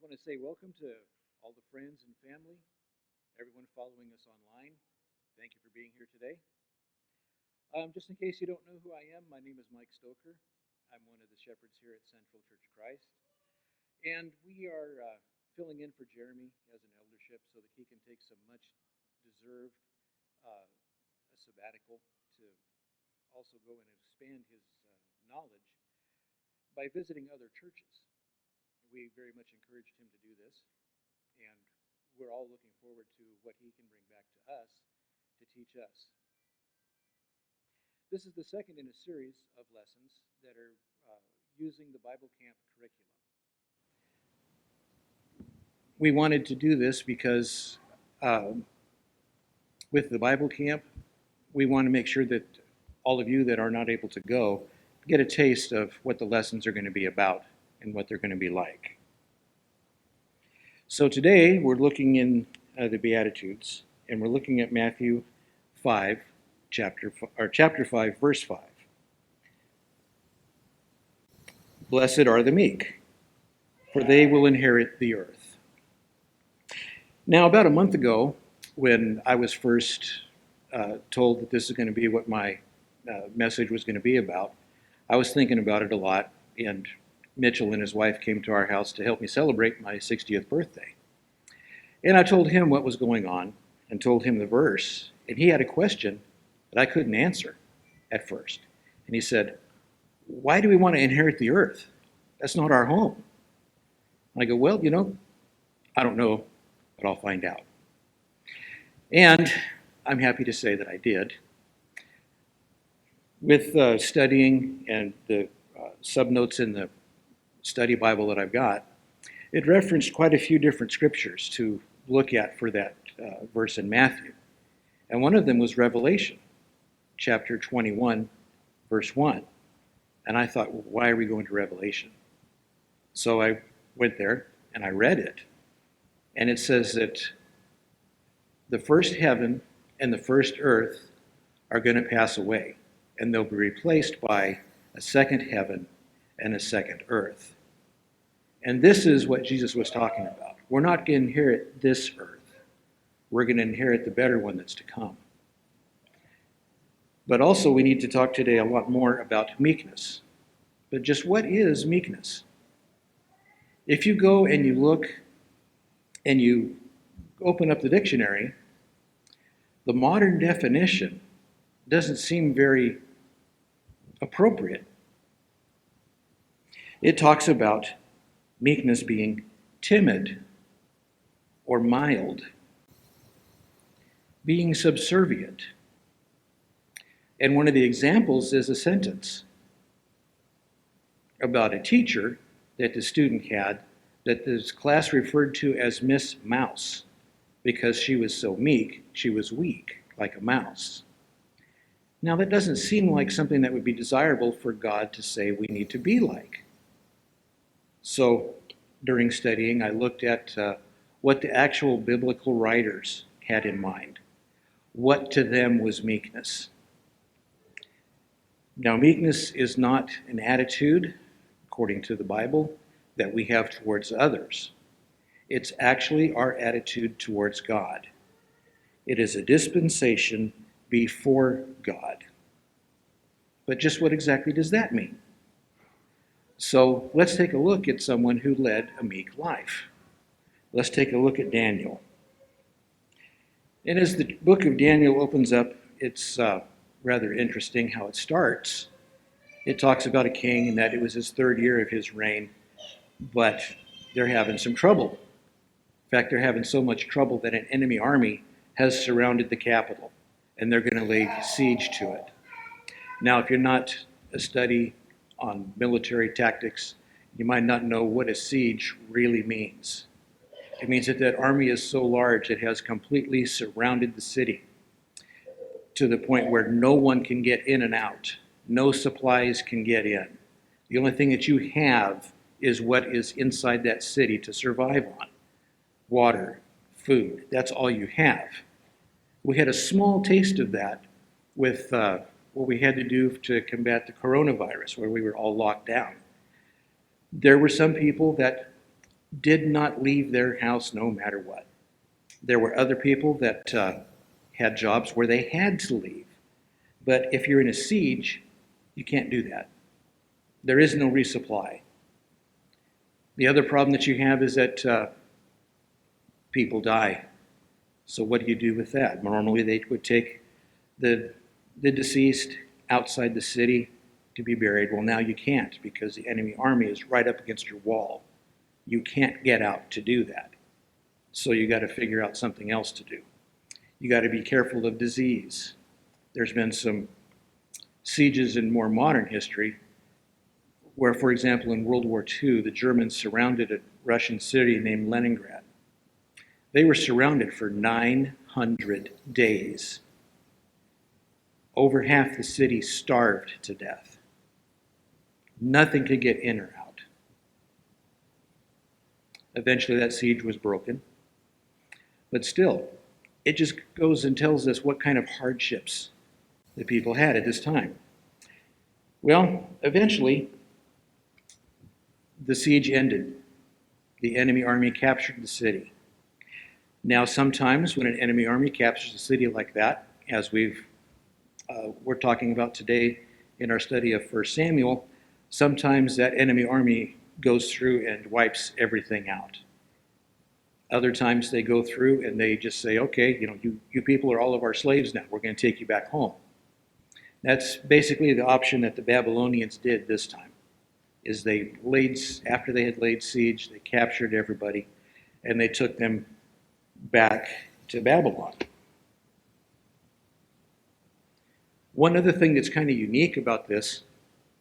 want to say welcome to all the friends and family, everyone following us online. Thank you for being here today. Just in case you don't know who I am, my name is Mike Stoker. I'm one of the shepherds here at Central Church of Christ. And we are filling in for Jeremy as an eldership so that he can take some much deserved a sabbatical to also go and expand his knowledge by visiting other churches. We very much encouraged him to do this, and we're all looking forward to what he can bring back to us to teach us. This is the second in a series of lessons that are using the Bible Camp curriculum. We wanted to do this because with the Bible Camp, we want to make sure that all of you that are not able to go get a taste of what the lessons are going to be about and what they're going to be like. So today we're looking in the Beatitudes, and we're looking at Matthew 5, chapter 5, verse 5. Blessed are the meek, for they will inherit the earth. Now, about a month ago, when I was first told that this is going to be what my message was going to be about, I was thinking about it a lot, and Mitchell and his wife came to our house to help me celebrate my 60th birthday. And I told him what was going on and told him the verse, and he had a question that I couldn't answer at first. And he said, why do we want to inherit the earth? That's not our home. And I go, well, I don't know, but I'll find out. And I'm happy to say that I did. With studying and the subnotes in the study Bible that I've got, it referenced quite a few different scriptures to look at for that verse in Matthew. And one of them was Revelation, chapter 21, verse 1. And I thought, well, why are we going to Revelation? So I went there and I read it. And it says that the first heaven and the first earth are going to pass away, and they'll be replaced by a second heaven and a second earth. And this is what Jesus was talking about. We're not going to inherit this earth. We're going to inherit the better one that's to come. But also we need to talk today a lot more about meekness. But just what is meekness? If you go and you look and you open up the dictionary, the modern definition doesn't seem very appropriate. It talks about meekness being timid or mild, being subservient. And one of the examples is a sentence about a teacher that the student had that this class referred to as Miss Mouse because she was so meek, she was weak, like a mouse. Now, that doesn't seem like something that would be desirable for God to say we need to be like. So during studying, I looked at what the actual biblical writers had in mind. What to them was meekness? Now, meekness is not an attitude, according to the Bible, that we have towards others. It's actually our attitude towards God. It is a dispensation before God. But just what exactly does that mean? So let's take a look at someone who led a meek life. Let's take a look at Daniel. And as the book of Daniel opens up, it's rather interesting how it starts. It talks about a king and that it was his third year of his reign, but they're having some trouble. In fact, they're having so much trouble that an enemy army has surrounded the capital, and they're going to lay siege to it. Now, if you're not a study on military tactics, you might not know what a siege really means. It means that that army is so large it has completely surrounded the city to the point where no one can get in and out. No supplies can get in. The only thing that you have is what is inside that city to survive on. Water, food, that's all you have. We had a small taste of that with what we had to do to combat the coronavirus, where we were all locked down. There were some people that did not leave their house no matter what. There were other people that had jobs where they had to leave. But if you're in a siege, you can't do that. There is no resupply. The other problem that you have is that people die. So what do you do with that? Normally they would take the deceased outside the city to be buried. Well, now you can't because the enemy army is right up against your wall. You can't get out to do that. So you got to figure out something else to do. You got to be careful of disease. There's been some sieges in more modern history where, for example, in World War II, the Germans surrounded a Russian city named Leningrad. They were surrounded for 900 days. Over half the city starved to death. Nothing could get in or out. Eventually that siege was broken. But still, it just goes and tells us what kind of hardships the people had at this time. Well, eventually, the siege ended. The enemy army captured the city. Now, sometimes when an enemy army captures a city like that, as we're talking about today in our study of 1 Samuel, sometimes that enemy army goes through and wipes everything out. Other times they go through and they just say, okay, you people are all of our slaves now. We're going to take you back home. That's basically the option that the Babylonians did this time, is after they had laid siege, they captured everybody and they took them back to Babylon. One other thing that's kind of unique about this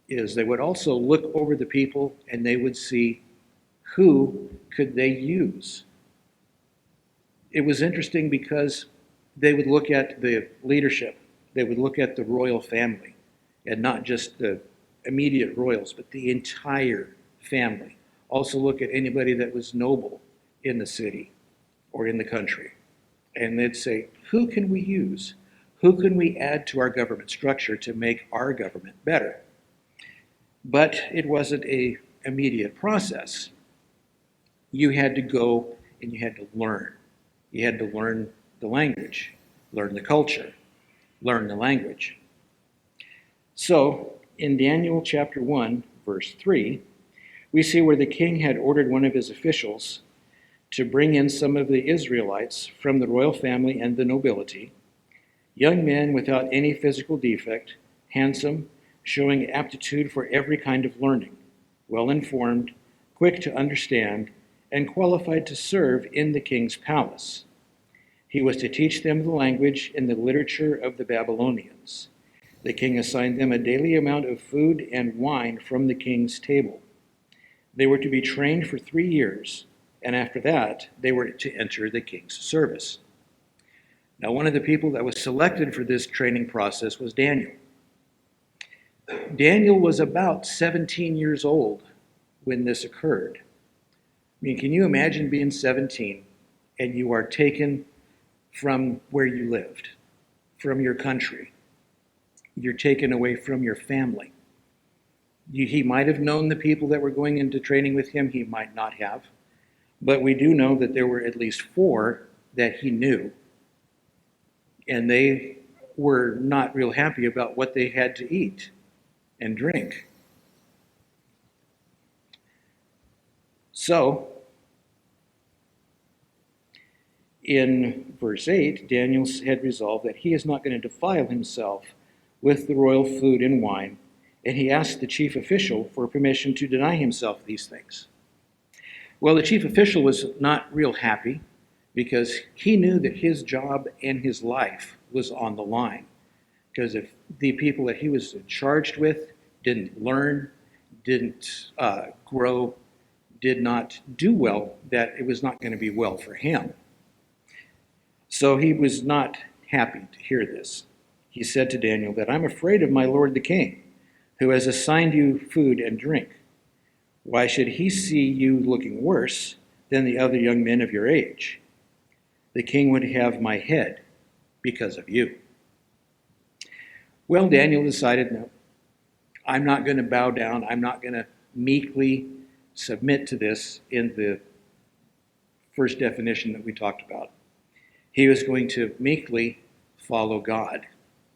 is they would also look over the people and they would see who could they use. It was interesting because they would look at the leadership. They would look at the royal family, and not just the immediate royals, but the entire family. Also look at anybody that was noble in the city or in the country. And they'd say, who can we use? Who can we add to our government structure to make our government better? But it wasn't an immediate process. You had to go and you had to learn. You had to learn the language, learn the culture, learn the language. So, in Daniel chapter 1, verse 3, we see where the king had ordered one of his officials to bring in some of the Israelites from the royal family and the nobility, young men without any physical defect, handsome, showing aptitude for every kind of learning, well-informed, quick to understand, and qualified to serve in the king's palace. He was to teach them the language and the literature of the Babylonians. The king assigned them a daily amount of food and wine from the king's table. They were to be trained for 3 years, and after that, they were to enter the king's service. Now, one of the people that was selected for this training process was Daniel. Daniel was about 17 years old when this occurred. I mean, can you imagine being 17 and you are taken from where you lived, from your country? You're taken away from your family. He might have known the people that were going into training with him. He might not have. But we do know that there were at least 4 that he knew. And they were not real happy about what they had to eat and drink. So, in verse 8, Daniel had resolved that he is not going to defile himself with the royal food and wine, and he asked the chief official for permission to deny himself these things. Well, the chief official was not real happy because he knew that his job and his life was on the line. Because if the people that he was charged with didn't learn, didn't grow, did not do well, that it was not going to be well for him. So he was not happy to hear this. He said to Daniel that, I'm afraid of my lord the king, who has assigned you food and drink. Why should he see you looking worse than the other young men of your age? The king would have my head because of you. Well, Daniel decided, no, I'm not going to bow down. I'm not going to meekly submit to this in the first definition that we talked about. He was going to meekly follow God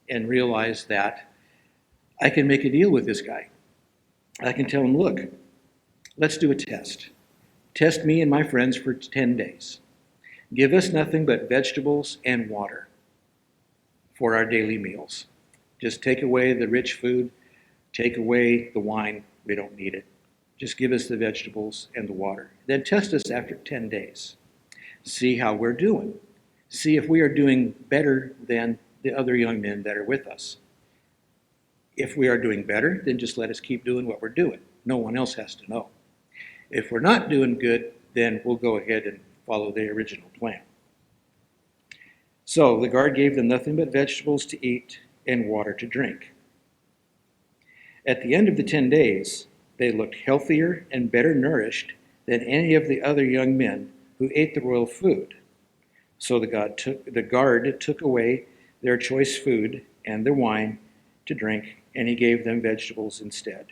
and realize that I can make a deal with this guy. I can tell him, look, let's do a test. Test me and my friends for 10 days. Give us nothing but vegetables and water for our daily meals. Just take away the rich food, take away the wine. We don't need it. Just give us the vegetables and the water. Then test us after 10 days. See how we're doing. See if we are doing better than the other young men that are with us. If we are doing better, then just let us keep doing what we're doing. No one else has to know. If we're not doing good, then we'll go ahead and follow the original plan. So the guard gave them nothing but vegetables to eat and water to drink. At the end of the 10 days, they looked healthier and better nourished than any of the other young men who ate the royal food. So the guard took away their choice food and their wine to drink, and he gave them vegetables instead.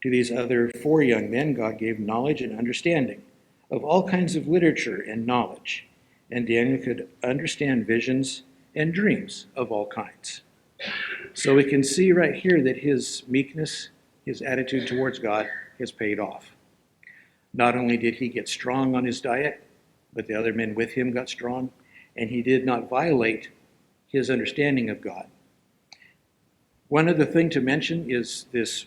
To these other 4 young men, God gave knowledge and understanding of all kinds of literature and knowledge, and Daniel could understand visions and dreams of all kinds. So we can see right here that his meekness, his attitude towards God, has paid off. Not only did he get strong on his diet, but the other men with him got strong, and he did not violate his understanding of God. One other thing to mention is this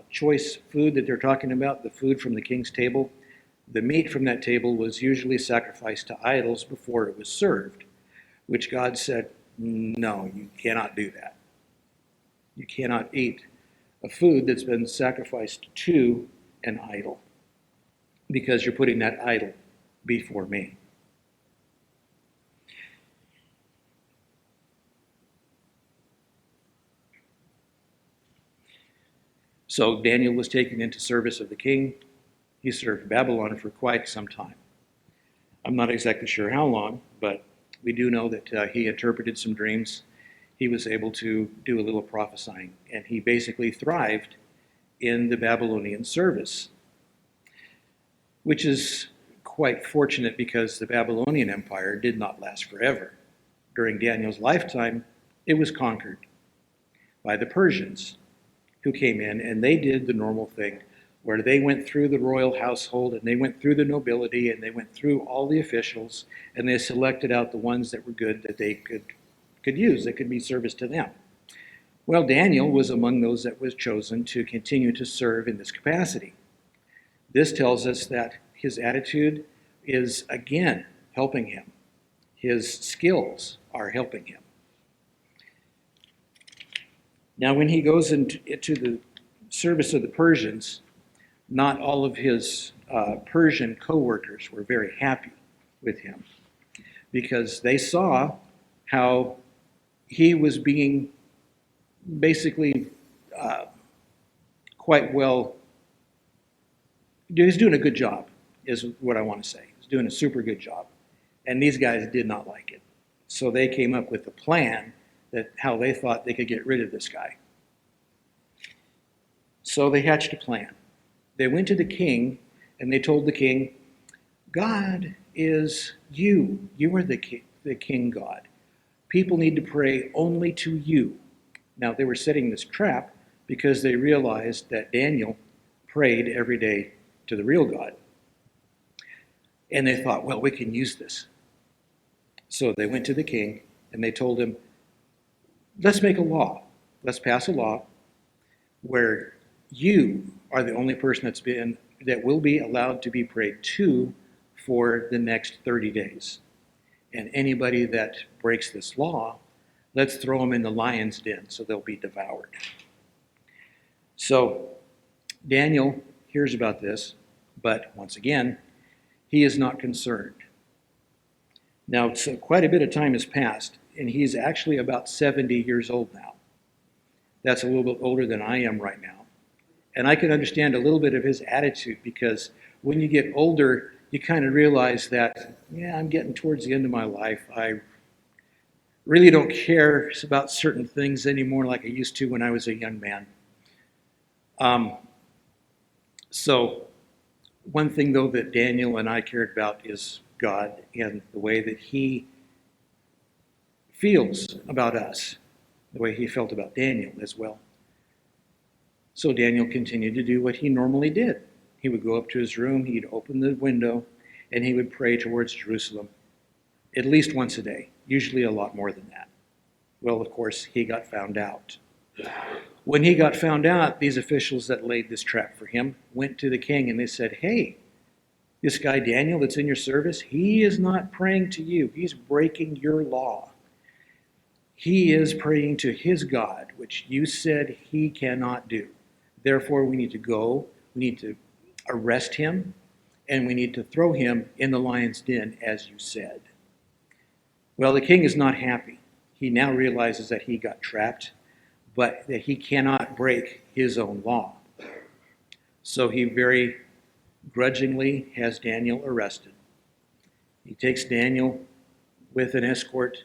choice food that they're talking about, the food from the king's table. The meat from that table was usually sacrificed to idols before it was served, which God said, no, you cannot do that. You cannot eat a food that's been sacrificed to an idol, because you're putting that idol before me. So Daniel was taken into service of the king. He served Babylon for quite some time. I'm not exactly sure how long, but we do know that he interpreted some dreams. He was able to do a little prophesying, and he basically thrived in the Babylonian service, which is quite fortunate because the Babylonian Empire did not last forever. During Daniel's lifetime, it was conquered by the Persians, who came in, and they did the normal thing where they went through the royal household, and they went through the nobility, and they went through all the officials, and they selected out the ones that were good that they could use, that could be service to them. Well, Daniel was among those that was chosen to continue to serve in this capacity. This tells us that his attitude is, again, helping him. His skills are helping him. Now, when he goes into the service of the Persians, not all of his Persian co-workers were very happy with him, because they saw how he was being basically quite well, he was doing a good job, is what I want to say. He was doing a super good job. And these guys did not like it. So they came up with a plan that how they thought they could get rid of this guy. So they hatched a plan. They went to the king, and they told the king, God is you. You are the king God. People need to pray only to you. Now, they were setting this trap because they realized that Daniel prayed every day to the real God. And they thought, well, we can use this. So they went to the king, and they told him, let's make a law. Let's pass a law where you are the only person that will be allowed to be prayed to for the next 30 days. And anybody that breaks this law, let's throw them in the lion's den so they'll be devoured. So Daniel hears about this, but once again, he is not concerned. Now, so quite a bit of time has passed, and he's actually about 70 years old now. That's a little bit older than I am right now. And I can understand a little bit of his attitude, because when you get older, you kind of realize that, yeah, I'm getting towards the end of my life. I really don't care about certain things anymore like I used to when I was a young man. So One thing, though, that Daniel and I cared about is God and the way that he feels about us, the way he felt about Daniel as well. So Daniel continued to do what he normally did. He would go up to his room, he'd open the window, and he would pray towards Jerusalem at least once a day, usually a lot more than that. Well, of course, he got found out. When he got found out, these officials that laid this trap for him went to the king and they said, hey, this guy Daniel that's in your service, he is not praying to you. He's breaking your law. He is praying to his God, which you said he cannot do. Therefore, we need to go, we need to arrest him, and we need to throw him in the lion's den, as you said. Well, the king is not happy. He now realizes that he got trapped, but that he cannot break his own law. So he very grudgingly has Daniel arrested. He takes Daniel with an escort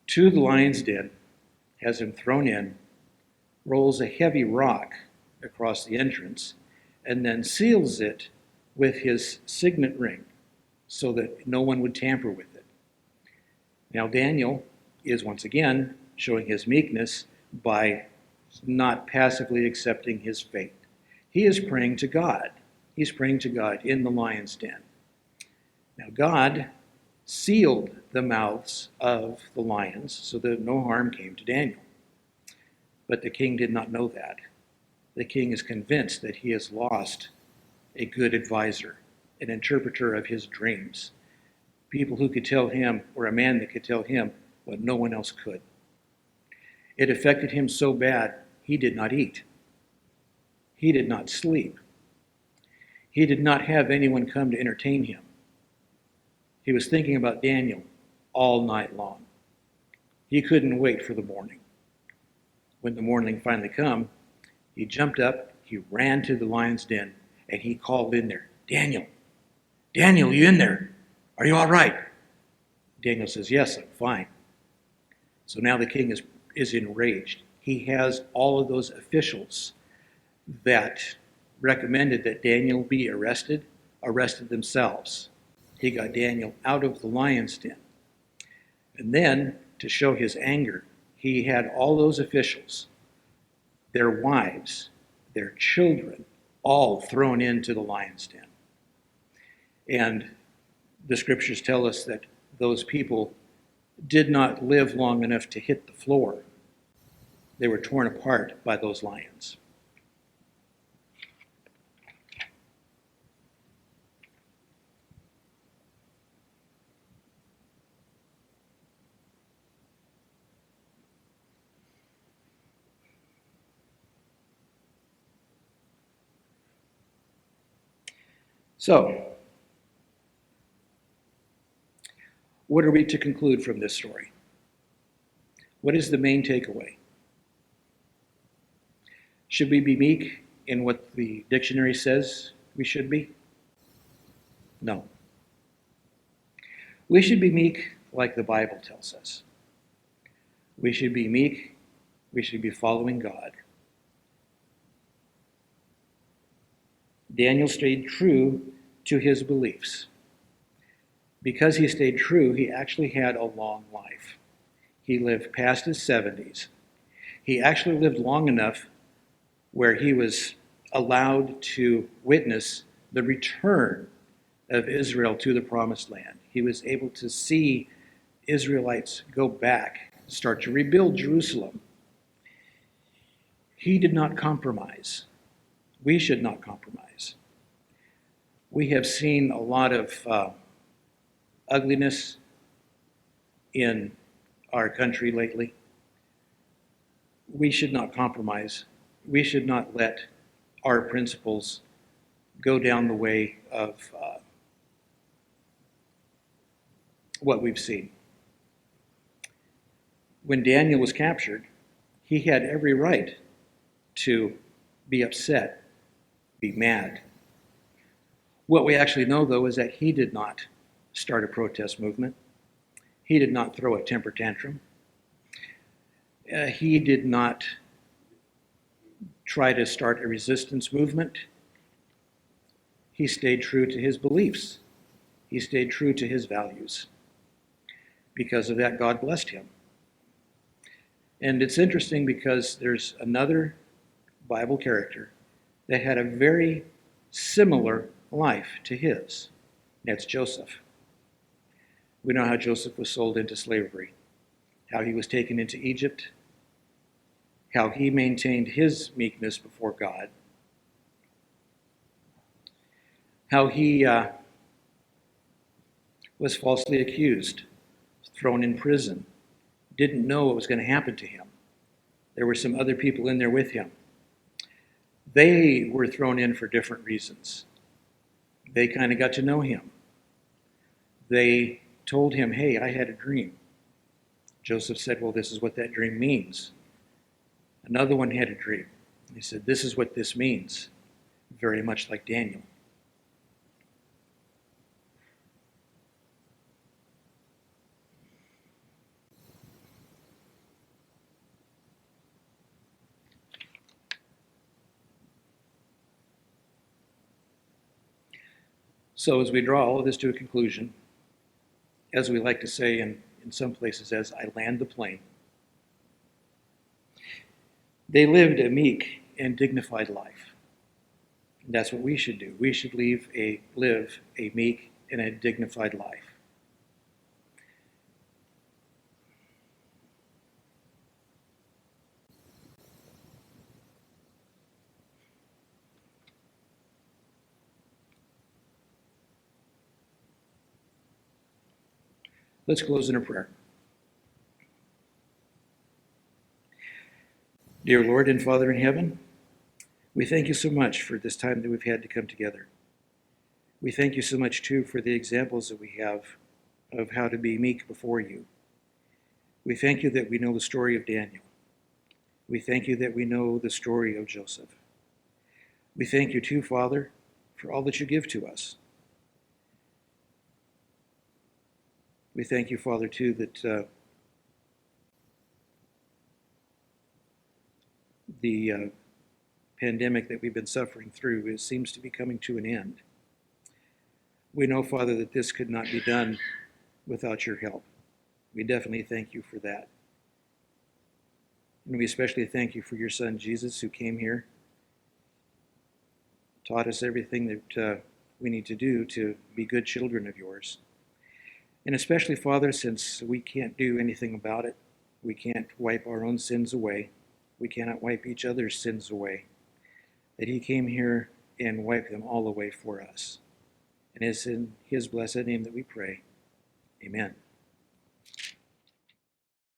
to the lion's den, has him thrown in, rolls a heavy rock across the entrance, and then seals it with his signet ring so that no one would tamper with it. Now Daniel is once again showing his meekness by not passively accepting his fate. He is praying to God. He's praying to God in the lion's den. Now God sealed the mouths of the lions so that no harm came to Daniel. But the king did not know that. The king is convinced that he has lost a good advisor, an interpreter of his dreams, people who could tell him, or a man that could tell him what no one else could. It affected him so bad, he did not eat. He did not sleep. He did not have anyone come to entertain him. He was thinking about Daniel all night long. He couldn't wait for the morning. When the morning finally came, he jumped up, he ran to the lion's den, and he called in there, Daniel, Daniel, you in there? Are you all right? Daniel says, yes, I'm fine. So now the king is enraged. He has all of those officials that recommended that Daniel be arrested themselves. He got Daniel out of the lion's den. And then, to show his anger, he had all those officials, their wives, their children, all thrown into the lion's den. And the scriptures tell us that those people did not live long enough to hit the floor. They were torn apart by those lions. So, what are we to conclude from this story? What is the main takeaway? Should we be meek in what the dictionary says we should be? No. We should be meek like the Bible tells us. We should be meek. We should be following God. Daniel stayed true to his beliefs. Because he stayed true, he actually had a long life. He lived past his 70s. He actually lived long enough where he was allowed to witness the return of Israel to the promised land. He was able to see Israelites go back, start to rebuild Jerusalem. He did not compromise. We should not compromise. We have seen a lot of ugliness in our country lately. We should not compromise. We should not let our principles go down the way of what we've seen. When Daniel was captured, he had every right to be upset, be mad. What we actually know, though, is that he did not start a protest movement. He did not throw a temper tantrum. He did not try to start a resistance movement. He stayed true to his beliefs. He stayed true to his values. Because of that, God blessed him. And it's interesting because there's another Bible character that had a very similar life to his. That's Joseph. We know how Joseph was sold into slavery, how he was taken into Egypt, how he maintained his meekness before God, how he was falsely accused, thrown in prison, didn't know what was going to happen to him. There were some other people in there with him. They were thrown in for different reasons. They kind of got to know him. They told him, hey, I had a dream. Joseph said, well, this is what that dream means. Another one had a dream. He said, this is what this means. Very much like Daniel. So as we draw all of this to a conclusion, as we like to say in some places, as I land the plane, they lived a meek and dignified life. And that's what we should do. We should live a meek and a dignified life. Let's close in a prayer. Dear Lord and Father in heaven, we thank you so much for this time that we've had to come together. We thank you so much, too, for the examples that we have of how to be meek before you. We thank you that we know the story of Daniel. We thank you that we know the story of Joseph. We thank you, too, Father, for all that you give to us. We thank you, Father, too, that the pandemic that we've been suffering through seems to be coming to an end. We know, Father, that this could not be done without your help. We definitely thank you for that. And we especially thank you for your Son, Jesus, who came here, taught us everything that we need to do to be good children of yours. And especially, Father, since we can't do anything about it, we can't wipe our own sins away, we cannot wipe each other's sins away, that he came here and wiped them all away for us. And it's in his blessed name that we pray. Amen.